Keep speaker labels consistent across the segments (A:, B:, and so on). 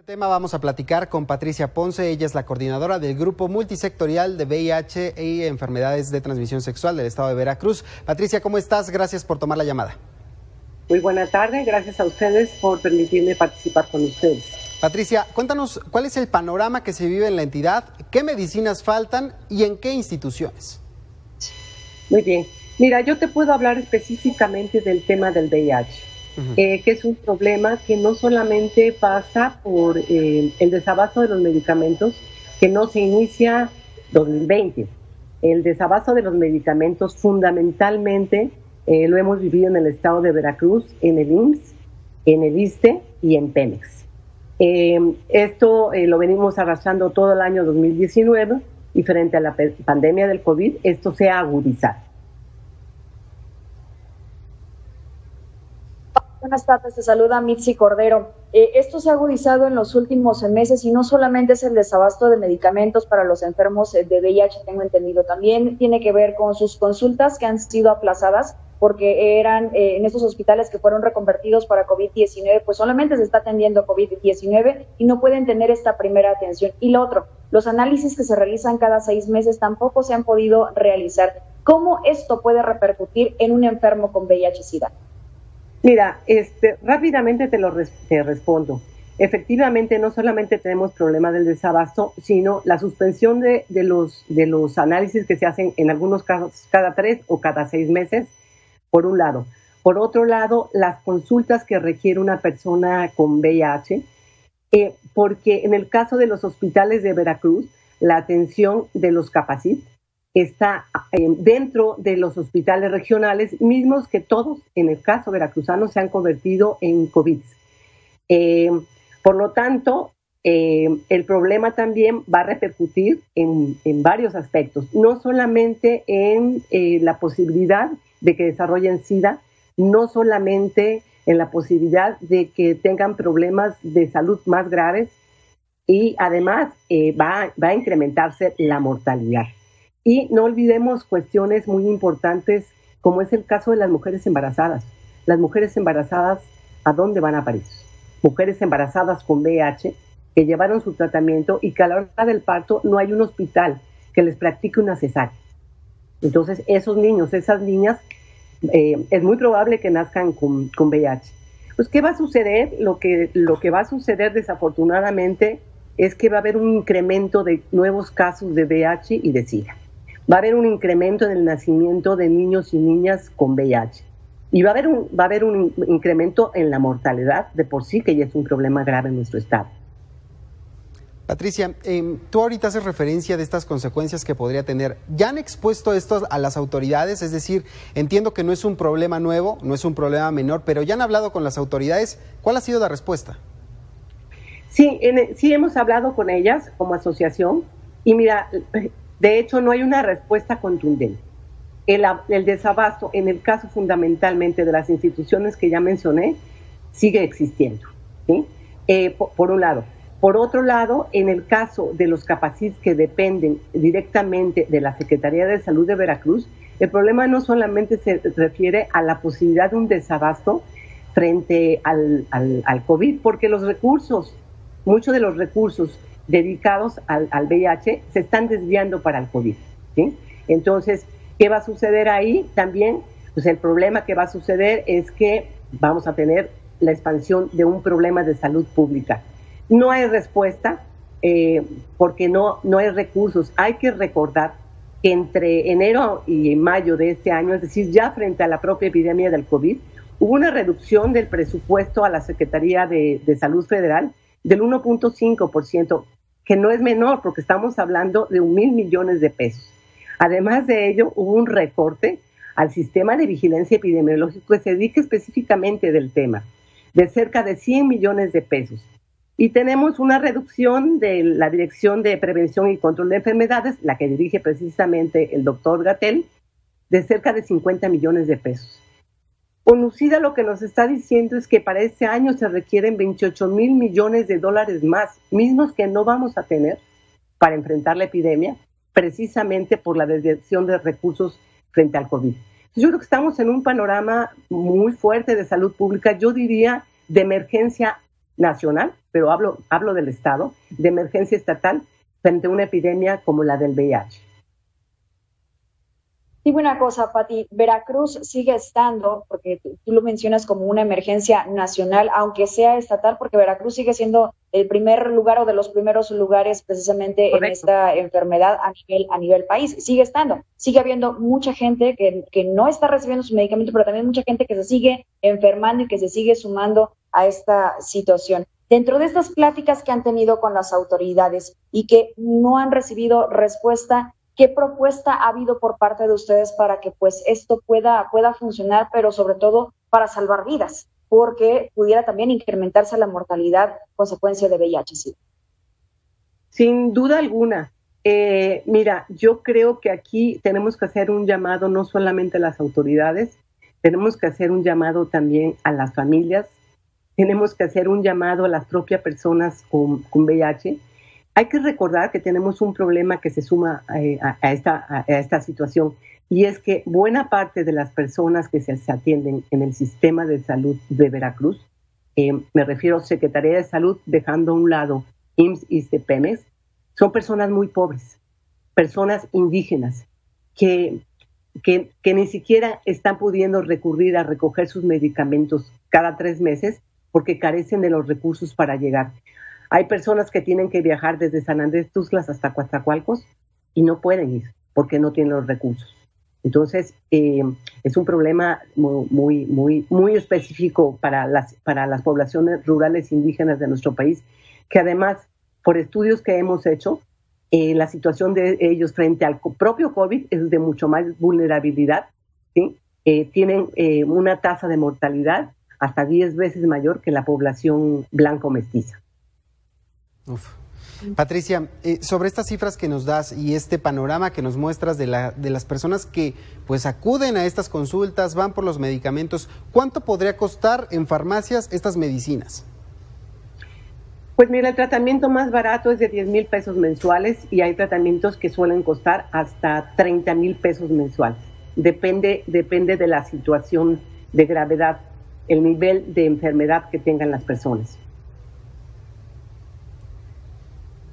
A: Este tema vamos a platicar con Patricia Ponce. Ella es la coordinadora del Grupo Multisectorial de VIH y Enfermedades de Transmisión Sexual del Estado de Veracruz. Patricia, ¿cómo estás? Gracias por tomar la llamada.
B: Muy buena tarde, gracias a ustedes por permitirme participar con ustedes.
A: Patricia, cuéntanos cuál es el panorama que se vive en la entidad, qué medicinas faltan y en qué instituciones.
B: Muy bien, mira, yo te puedo hablar específicamente del tema del VIH. Que es un problema que no solamente pasa por el desabasto de los medicamentos, que no se inicia 2020. El desabasto de los medicamentos fundamentalmente lo hemos vivido en el estado de Veracruz, en el IMSS, en el ISSSTE y en Pemex. Esto lo venimos arrastrando todo el año 2019 y frente a la pandemia del COVID, esto se ha agudizado.
C: Buenas tardes, te saluda Mitzi Cordero. Esto se ha agudizado en los últimos meses y no solamente es el desabasto de medicamentos para los enfermos de VIH, tengo entendido, también tiene que ver con sus consultas que han sido aplazadas porque eran en estos hospitales que fueron reconvertidos para COVID-19, pues solamente se está atendiendo COVID-19 y no pueden tener esta primera atención. Y lo otro, los análisis que se realizan cada 6 meses tampoco se han podido realizar. ¿Cómo esto puede repercutir en un enfermo con VIH-Sida?
B: Mira, rápidamente te respondo. Efectivamente, no solamente tenemos problema del desabasto, sino la suspensión de los análisis que se hacen en algunos casos cada 3 o cada 6 meses, por un lado. Por otro lado, las consultas que requiere una persona con VIH, porque en el caso de los hospitales de Veracruz, la atención de los Capacit está dentro de los hospitales regionales, mismos que todos, en el caso veracruzano, se han convertido en COVID. Por lo tanto, el problema también va a repercutir en varios aspectos, no solamente en la posibilidad de que desarrollen SIDA, no solamente en la posibilidad de que tengan problemas de salud más graves, y además va a incrementarse la mortalidad. Y no olvidemos cuestiones muy importantes, como es el caso de las mujeres embarazadas. Las mujeres embarazadas, ¿a dónde van a parir? Mujeres embarazadas con VIH que llevaron su tratamiento y que a la hora del parto no hay un hospital que les practique una cesárea. Entonces, esos niños, esas niñas, es muy probable que nazcan con VIH. Pues, ¿qué va a suceder? Lo que va a suceder, desafortunadamente, es que va a haber un incremento de nuevos casos de VIH y de SIDA. Va a haber un incremento en el nacimiento de niños y niñas con VIH. Y va a haber un incremento en la mortalidad de por sí, que ya es un problema grave en nuestro estado.
A: Patricia, tú ahorita haces referencia de estas consecuencias que podría tener. ¿Ya han expuesto esto a las autoridades? Es decir, entiendo que no es un problema nuevo, no es un problema menor, pero ¿ya han hablado con las autoridades? ¿Cuál ha sido la respuesta?
B: Sí, sí hemos hablado con ellas como asociación y mira, de hecho no hay una respuesta contundente. El desabasto, en el caso fundamentalmente de las instituciones que ya mencioné, sigue existiendo, ¿sí? Por un lado. Por otro lado, en el caso de los Capacit que dependen directamente de la Secretaría de Salud de Veracruz, el problema no solamente se refiere a la posibilidad de un desabasto frente al COVID, porque los recursos, muchos de los recursos dedicados al VIH se están desviando para el COVID, ¿sí? Entonces, ¿qué va a suceder ahí? También, pues el problema que va a suceder es que vamos a tener la expansión de un problema de salud pública. No hay respuesta porque no hay recursos. Hay que recordar que entre enero y mayo de este año, es decir, ya frente a la propia epidemia del COVID, hubo una reducción del presupuesto a la Secretaría de Salud Federal del 1.5%, que no es menor porque estamos hablando de 1,000 millones de pesos. Además de ello, hubo un recorte al sistema de vigilancia epidemiológico que se dedica específicamente del tema, de cerca de 100 millones de pesos. Y tenemos una reducción de la Dirección de Prevención y Control de Enfermedades, la que dirige precisamente el doctor Gatell, de cerca de 50 millones de pesos. ONUCIDA lo que nos está diciendo es que para este año se requieren 28,000 millones de dólares más, mismos que no vamos a tener para enfrentar la epidemia, precisamente por la desviación de recursos frente al COVID. Yo creo que estamos en un panorama muy fuerte de salud pública, yo diría de emergencia nacional, pero hablo del Estado, de emergencia estatal frente a una epidemia como la del VIH.
C: Digo una cosa, Pati, Veracruz sigue estando, porque tú lo mencionas como una emergencia nacional, aunque sea estatal, porque Veracruz sigue siendo el primer lugar o de los primeros lugares precisamente Correcto. En esta enfermedad a nivel país. Sigue estando, sigue habiendo mucha gente que no está recibiendo su medicamento, pero también mucha gente que se sigue enfermando y que se sigue sumando a esta situación. Dentro de estas pláticas que han tenido con las autoridades y que no han recibido respuesta, ¿qué propuesta ha habido por parte de ustedes para que pues esto pueda funcionar, pero sobre todo para salvar vidas? Porque pudiera también incrementarse la mortalidad consecuencia de VIH-Sida.
B: Sin duda alguna. Mira, yo creo que aquí tenemos que hacer un llamado no solamente a las autoridades, tenemos que hacer un llamado también a las familias, tenemos que hacer un llamado a las propias personas con VIH. Hay que recordar que tenemos un problema que se suma a esta situación, y es que buena parte de las personas que se atienden en el sistema de salud de Veracruz, me refiero a Secretaría de Salud, dejando a un lado IMSS y CEPEMES, son personas muy pobres, personas indígenas, que ni siquiera están pudiendo recurrir a recoger sus medicamentos cada 3 meses porque carecen de los recursos para llegar. Hay personas que tienen que viajar desde San Andrés Tuxtlas hasta Coatzacoalcos y no pueden ir porque no tienen los recursos. Entonces, es un problema muy específico para las poblaciones rurales indígenas de nuestro país, que además, por estudios que hemos hecho, la situación de ellos frente al propio COVID es de mucho más vulnerabilidad, ¿sí? Tienen una tasa de mortalidad hasta 10 veces mayor que la población blanco-mestiza.
A: Uf. Patricia, sobre estas cifras que nos das y este panorama que nos muestras de las personas que pues acuden a estas consultas, van por los medicamentos, ¿cuánto podría costar en farmacias estas medicinas?
B: Pues mira, el tratamiento más barato es de 10,000 pesos mensuales y hay tratamientos que suelen costar hasta 30,000 pesos mensuales. Depende de la situación de gravedad, el nivel de enfermedad que tengan las personas.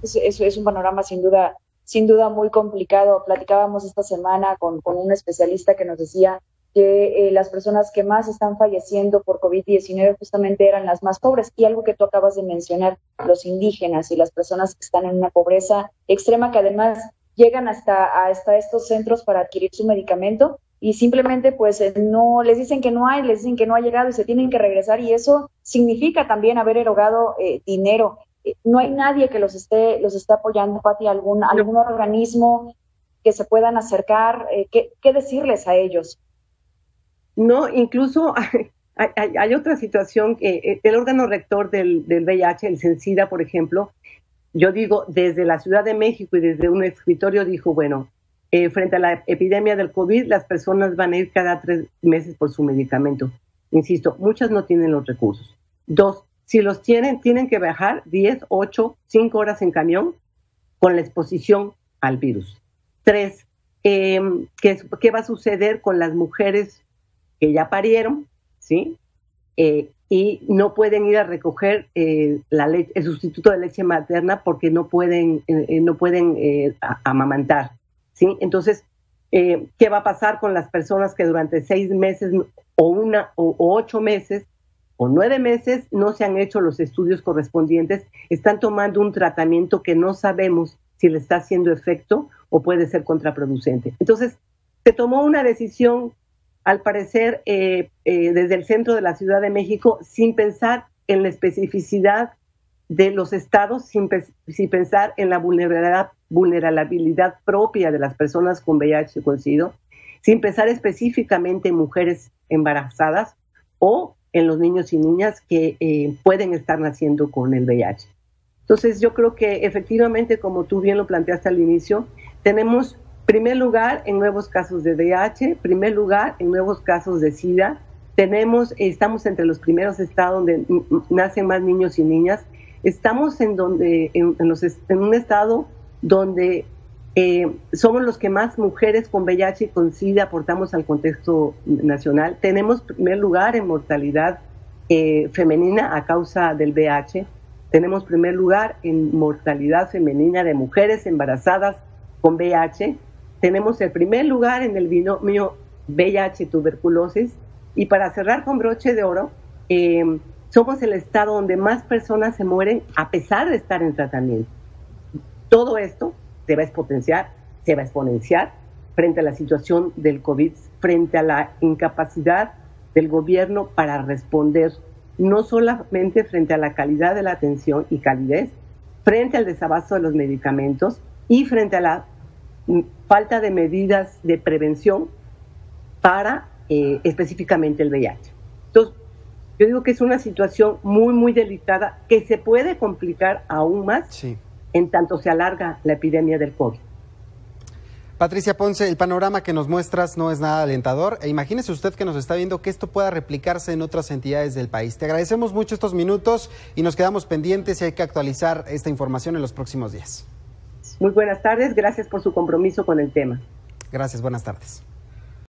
C: Eso es un panorama sin duda muy complicado. Platicábamos esta semana con un especialista que nos decía que las personas que más están falleciendo por COVID-19 justamente eran las más pobres. Y algo que tú acabas de mencionar, los indígenas y las personas que están en una pobreza extrema, que además llegan hasta estos centros para adquirir su medicamento y simplemente pues no les dicen que no hay, les dicen que no ha llegado y se tienen que regresar, y eso significa también haber erogado dinero. No hay nadie que los esté apoyando, Pati, algún organismo que se puedan acercar. ¿Qué decirles a ellos?
B: No, incluso hay otra situación, que el órgano rector del VIH, el CENSIDA, por ejemplo, yo digo, desde la Ciudad de México y desde un escritorio dijo, bueno, frente a la epidemia del COVID, las personas van a ir cada 3 meses por su medicamento. Insisto, muchas no tienen los recursos. 2, si los tienen que viajar 10, 8, 5 horas en camión con la exposición al virus. 3, ¿qué va a suceder con las mujeres que ya parieron, ¿sí? Y no pueden ir a recoger el sustituto de leche materna porque no pueden amamantar, ¿sí? Entonces, ¿qué va a pasar con las personas que durante 6 meses o 8 meses o 9 meses no se han hecho los estudios correspondientes, están tomando un tratamiento que no sabemos si le está haciendo efecto o puede ser contraproducente? Entonces, se tomó una decisión, al parecer, desde el centro de la Ciudad de México, sin pensar en la especificidad de los estados, sin pensar en la vulnerabilidad propia de las personas con VIH con SIDA, sin pensar específicamente en mujeres embarazadas o en los niños y niñas que pueden estar naciendo con el VIH. Entonces, yo creo que efectivamente, como tú bien lo planteaste al inicio, tenemos primer lugar en nuevos casos de VIH, primer lugar en nuevos casos de SIDA. Estamos entre los primeros estados donde nacen más niños y niñas. Estamos en un estado donde somos los que más mujeres con VIH y con SIDA aportamos al contexto nacional. Tenemos primer lugar en mortalidad femenina a causa del VIH. Tenemos primer lugar en mortalidad femenina de mujeres embarazadas con VIH. Tenemos el primer lugar en el binomio VIH-tuberculosis. Y para cerrar con broche de oro, somos el estado donde más personas se mueren a pesar de estar en tratamiento. Todo esto se va a exponenciar frente a la situación del COVID, frente a la incapacidad del gobierno para responder, no solamente frente a la calidad de la atención y calidez, frente al desabasto de los medicamentos y frente a la falta de medidas de prevención para específicamente el VIH. Entonces, yo digo que es una situación muy, muy delicada que se puede complicar aún más en tanto se alarga la epidemia del COVID.
A: Patricia Ponce, el panorama que nos muestras no es nada alentador e imagínese usted que nos está viendo que esto pueda replicarse en otras entidades del país. Te agradecemos mucho estos minutos y nos quedamos pendientes y hay que actualizar esta información en los próximos días.
B: Muy buenas tardes, gracias por su compromiso con el tema.
A: Gracias, buenas tardes.